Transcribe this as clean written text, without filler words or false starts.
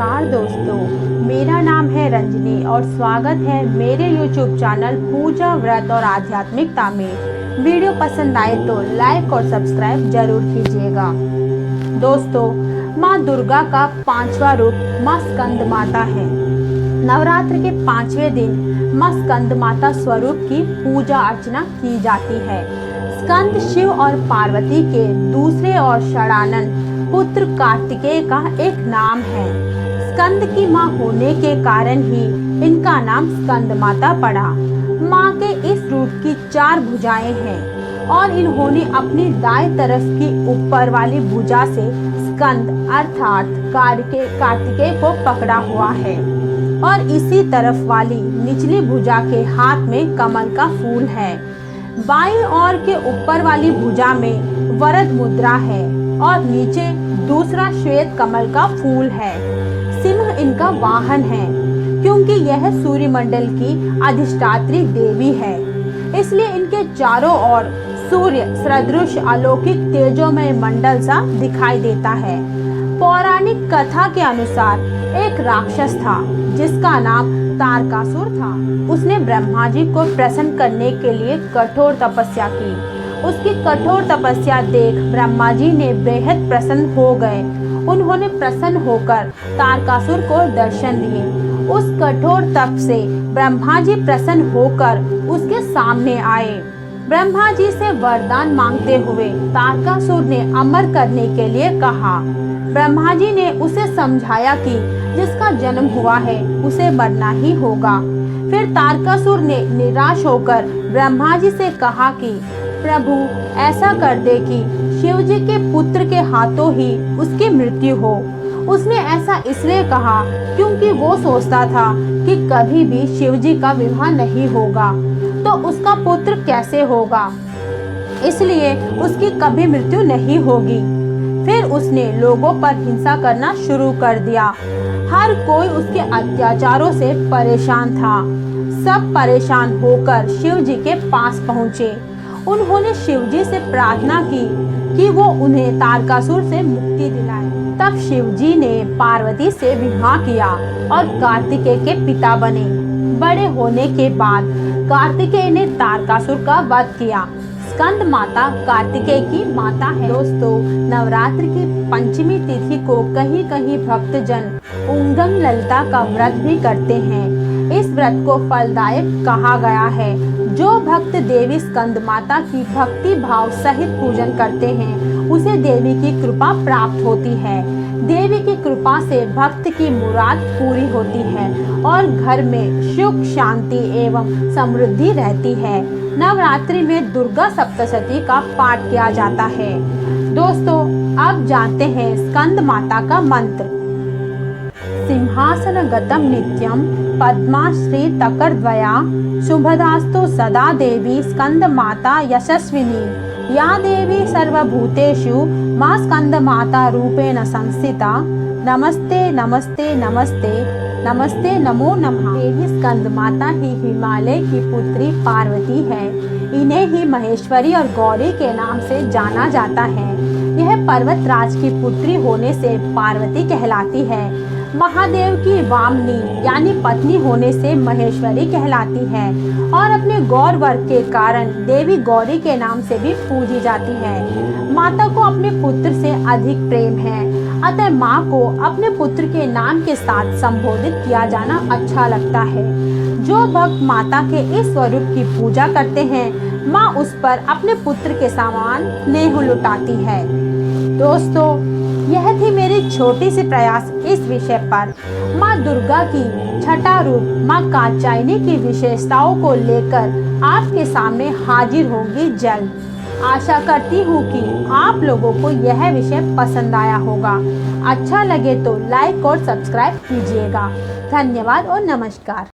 नमस्कार दोस्तों, मेरा नाम है रंजनी और स्वागत है मेरे YouTube चैनल पूजा व्रत और आध्यात्मिकता में। वीडियो पसंद आए तो लाइक और सब्सक्राइब जरूर कीजिएगा। दोस्तों, माँ दुर्गा का 5वां रूप माँ स्कंद माता है। नवरात्र के 5वें दिन माँ स्कंद माता स्वरूप की पूजा अर्चना की जाती है। स्कंद शिव और पार्वती के दूसरे और षडानन पुत्र कार्तिकेय का एक नाम है। स्कंद की मां होने के कारण ही इनका नाम स्कंद माता पड़ा। मां के इस रूप की 4 भुजाएं हैं और इन्होंने अपनी दाएं तरफ की ऊपर वाली भुजा से स्कंद अर्थात कार्तिकेय को पकड़ा हुआ है और इसी तरफ वाली निचली भुजा के हाथ में कमल का फूल है। बाईं ओर के ऊपर वाली भुजा में वरद मुद्रा है और नीचे दूसरा श्वेत कमल का फूल है। सिंह इनका वाहन है क्योंकि यह सूर्यमंडल की अधिष्ठात्री देवी है, इसलिए इनके चारों ओर सूर्य सदृश अलौकिक तेजोमय मंडल सा दिखाई देता है। पौराणिक कथा के अनुसार एक राक्षस था जिसका नाम तारकासुर था। उसने ब्रह्मा जी को प्रसन्न करने के लिए कठोर तपस्या की। उसकी कठोर तपस्या देख ब्रह्मा जी ने बेहद प्रसन्न हो गए। उन्होंने प्रसन्न होकर तारकासुर को दर्शन दिए। उस कठोर तप से ब्रह्मा जी प्रसन्न होकर उसके सामने आए। ब्रह्मा जी से वरदान मांगते हुए तारकासुर ने अमर करने के लिए कहा। ब्रह्मा जी ने उसे समझाया कि जिसका जन्म हुआ है उसे मरना ही होगा। फिर तारकासुर ने निराश होकर ब्रह्मा जी से कहा कि प्रभु ऐसा कर दे कि शिव जी के पुत्र के हाथों ही उसकी मृत्यु हो। उसने ऐसा इसलिए कहा क्योंकि वो सोचता था कि कभी भी शिव जी का विवाह नहीं होगा तो उसका पुत्र कैसे होगा, इसलिए उसकी कभी मृत्यु नहीं होगी। फिर उसने लोगों पर हिंसा करना शुरू कर दिया। हर कोई उसके अत्याचारों से परेशान था। सब परेशान होकर शिव जी के पास पहुँचे। उन्होंने शिव जी से प्रार्थना की कि वो उन्हें तारकासुर से मुक्ति दिलाए। तब शिव जी ने पार्वती से विवाह किया और कार्तिकेय के पिता बने। बड़े होने के बाद कार्तिकेय ने तारकासुर का वध किया। स्कंद माता कार्तिकेय की माता है। दोस्तों, नवरात्र की पंचमी तिथि को कहीं कहीं भक्तजन उंगम ललिता का व्रत भी करते हैं। इस व्रत को फलदायक कहा गया है। जो भक्त देवी स्कंद माता की भक्ति भाव सहित पूजन करते हैं उसे देवी की कृपा प्राप्त होती है। देवी की कृपा से भक्त की मुराद पूरी होती है और घर में सुख शांति एवं समृद्धि रहती है। नवरात्रि में दुर्गा सप्तशती का पाठ किया जाता है। दोस्तों, अब जानते हैं स्कंद माता का मंत्र। सिंहासन गतम नित्यम पद्माश्री तकरद्वया शुभदास्तु सदा देवी स्कंद माता यशस्विनी। या देवी सर्वभूतेषु माँ स्कंद माता रूपेण संस्थिता। नमस्ते नमस्ते नमस्ते नमस्ते नमो नमः। देवी स्कंद माता ही हिमालय की पुत्री पार्वती है। इन्हें ही महेश्वरी और गौरी के नाम से जाना जाता है। यह पर्वतराज की पुत्री होने से पार्वती कहलाती है। महादेव की वामनी यानी पत्नी होने से महेश्वरी कहलाती है और अपने गौर वर्ग के कारण देवी गौरी के नाम से भी पूजी जाती है। माता को अपने पुत्र से अधिक प्रेम है, अतः माँ को अपने पुत्र के नाम के साथ संबोधित किया जाना अच्छा लगता है। जो भक्त माता के इस स्वरूप की पूजा करते हैं, माँ उस पर अपने पुत्र के समान स्नेह लुटाती है। दोस्तों, यह थी मेरी छोटी सी प्रयास इस विषय पर। माँ दुर्गा की छठा रूप माँ कात्यायनी की विशेषताओं को लेकर आपके सामने हाजिर होंगी जल्द। आशा करती हूँ कि आप लोगों को यह विषय पसंद आया होगा। अच्छा लगे तो लाइक और सब्सक्राइब कीजिएगा। धन्यवाद और नमस्कार।